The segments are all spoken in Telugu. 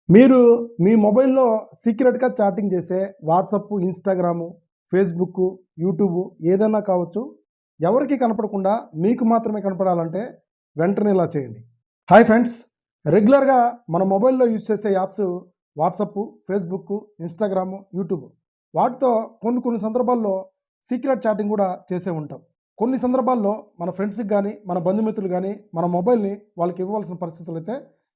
మీరు మీ మొబైల్‌లో సీక్రెట్‌గా చాటింగ్ చేసే వాట్సాప్, ఇన్‌స్టాగ్రామ్, ఫేస్‌బుక్, యూట్యూబ్ ఏదైనా కావచ్చు. ఎవరికీ కనపడకుండా మీకు మాత్రమే కనపడాలంటే వెంటనే ఇలా చేయండి. Hi friends! రెగ్యులర్‌గా మన మొబైల్‌లో యూజ్ చేసే apps WhatsApp, Facebook, Instagram, YouTube. వాటితో కొన్ని సందర్భాల్లో సీక్రెట్ చాటింగ్ కూడా చేసే ఉంటాం. కొన్ని సందర్భాల్లో మన ఫ్రెండ్స్‌కి గానీ, మన బంధుమిత్రులు గానీ, మన మొబైల్‌ని వాళ్ళకి ఇవ్వవలసిన పరిస్థితులైతే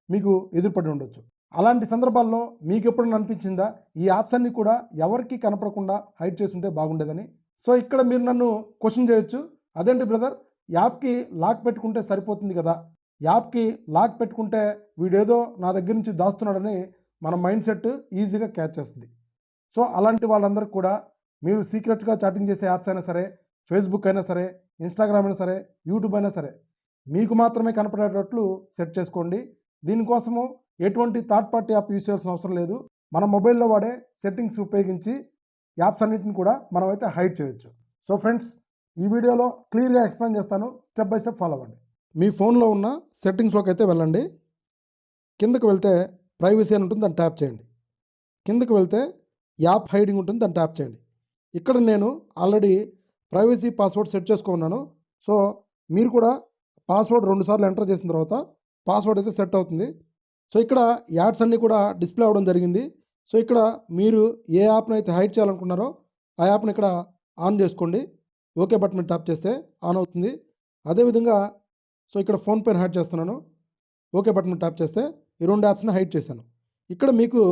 మీకు ఎదురుపడి ఉండొచ్చు. అలాంటి సందర్భాల్లో మీకెప్పుడైనా అనిపించిందా? ఈ యాప్స్ అన్నీ కూడా ఎవరికీ కనపడకుండా హైడ్ చేసుంటే బాగుండేదని? సో, ఇక్కడ మీరు నన్ను క్వెషన్ చేయొచ్చు. అదేంటి బ్రదర్, యాప్‌కి లాక్ పెట్టుకుంటే సరిపోతుంది గదా! యాప్‌కి లాక్ పెట్టుకుంటే వీడేదో నా దగ్గర నుంచి దాస్తున్నాడని మన మైండ్ సెట్ ఈజీగా క్యాచ్ చేస్తది. సో, అలాంటి వాళ్ళందరికి కూడా మీరు సీక్రెట్‌గా చాటింగ్ చేసే యాప్స్ అయినా సరే, ఫేస్‌బుక్ అయినా సరే, ఇన్‌స్టాగ్రామ్ అయినా సరే, యూట్యూబ్ అయినా సరే, మీకు మాత్రమే కనపడేటట్లు సెట్ చేసుకోండి. దీనికోసము ఎటువంటి థర్డ్ పార్టీ యాప్ యూజ్ చేయాల్సిన అవసరం లేదు. మన మొబైల్‌లో వాడే సెట్టింగ్స్ ఉపయోగించి యాప్స్ అన్నిటిని కూడా మనమైతే హైడ్ చేయొచ్చు. సో ఫ్రెండ్స్, ఈ వీడియోలో క్లియర్‌గా ఎక్స్‌ప్లెయిన్ చేస్తాను. స్టెప్ బై స్టెప్ ఫాలో అవ్వండి. మీ ఫోన్‌లో ఉన్న సెట్టింగ్స్‌లోకి అయితే వెళ్ళండి. కిందకి వెళ్తే ప్రైవసీ అని ఉంటుంది, దాన్ని ట్యాప్ చేయండి. కిందకి వెళ్తే యాప్ హైడింగ్ ఉంటుంది, దాన్ని ట్యాప్ చేయండి. ఇక్కడ నేను ఆల్రెడీ ప్రైవసీ పాస్వర్డ్ సెట్ చేసుకున్నాను. సో మీరు కూడా పాస్వర్డ్ 2 సార్లు ఎంటర్ చేసిన తర్వాత పాస్వర్డ్ అయితే సెట్ అవుతుంది. సో ఇక్కడ యాడ్స్ అన్నీ కూడా డిస్ప్లే అవ్వడం జరిగింది. సో ఇక్కడ మీరు ఏ యాప్‌ని అయితే హైడ్ చేయాలనుకున్నారో ఆ యాప్‌ని ఇక్కడ ఆన్ చేసుకోండి. ఓకే బటన్ మీద ట్యాప్ చేస్తే ఆన్ అవుతుంది. అదేవిధంగా సో ఇక్కడ ఫోన్‌పేని హైడ్ చేస్తున్నాను. ఓకే బటన్ మీద ట్యాప్ చేస్తే ఈ 2 యాప్స్‌ని హైడ్ చేశాను. ఇక్కడ మీకు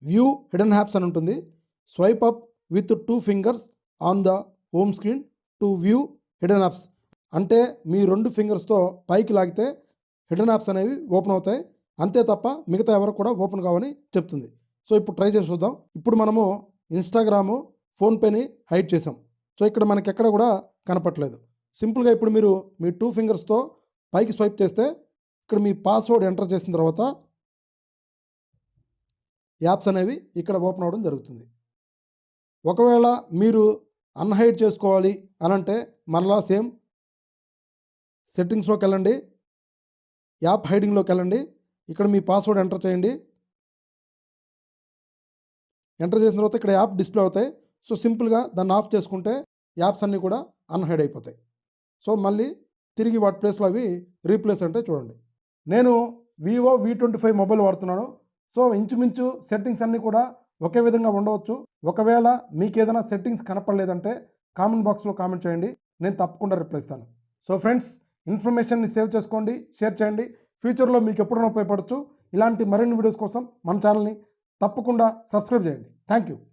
వ్యూ హిడెన్ యాప్స్ అని ఉంటుంది. Swipe up with 2 fingers on the home screen to view hidden apps. అంటే మీ 2 ఫింగర్స్‌తో పైకి లాగితే హిడెన్ యాప్స్ అనేవి ఓపెన్ అవుతాయి. అంతే తప్ప మిగతా ఎవరికి కూడా ఓపెన్ కావని చెప్తుంది. సో ఇప్పుడు ట్రై చేసి చూద్దాం. ఇప్పుడు మనము ఇన్‌స్టాగ్రాము, ఫోన్‌పేని హైడ్ చేసాం. సో ఇక్కడ మనకి ఎక్కడ కూడా కనపట్లేదు. సింపుల్‌గా ఇప్పుడు మీరు మీ 2 ఫింగర్స్‌తో పైకి స్వైప్ చేస్తే ఇక్కడ మీ పాస్వర్డ్ ఎంటర్ చేసిన తర్వాత యాప్స్ అనేవి ఇక్కడ ఓపెన్ అవ్వడం జరుగుతుంది. ఒకవేళ మీరు అన్‌హైడ్ చేసుకోవాలి అనంటే మరలా సేమ్ సెట్టింగ్స్‌లోకి వెళ్ళండి. యాప్ హైడింగ్‌లోకి వెళ్ళండి. ఇక్కడ మీ పాస్వర్డ్ ఎంటర్ చేయండి. ఎంటర్ చేసిన తర్వాత ఇక్కడ యాప్ డిస్ప్లే అవుతాయి. సో సింపుల్‌గా దాన్ని ఆఫ్ చేసుకుంటే యాప్స్ అన్నీ కూడా అన్‌హైడ్ అయిపోతాయి. సో మళ్ళీ తిరిగి వాటి ప్లేస్‌లో అవి రీప్లేస్ అంటే చూడండి. నేను వివో V25 మొబైల్ వాడుతున్నాను. సో ఇంచుమించు సెట్టింగ్స్ అన్నీ కూడా ఒకే విధంగా ఉండవచ్చు. ఒకవేళ మీకేదైనా సెట్టింగ్స్ కనపడలేదంటే కామెంట్ బాక్స్‌లో కామెంట్ చేయండి. నేను తప్పకుండా రిప్లై ఇస్తాను. సో ఫ్రెండ్స్, ఇన్ఫర్మేషన్‌ని సేవ్ చేసుకోండి, షేర్ చేయండి. ఫ్యూచర్‌లో మీకు ఎప్పుడైనా ఉపయోగపడొచ్చు. ఇలాంటి మరిన్ని వీడియోస్ కోసం మన ఛానల్‌ని తప్పకుండా సబ్స్క్రైబ్ చేయండి. Thank you.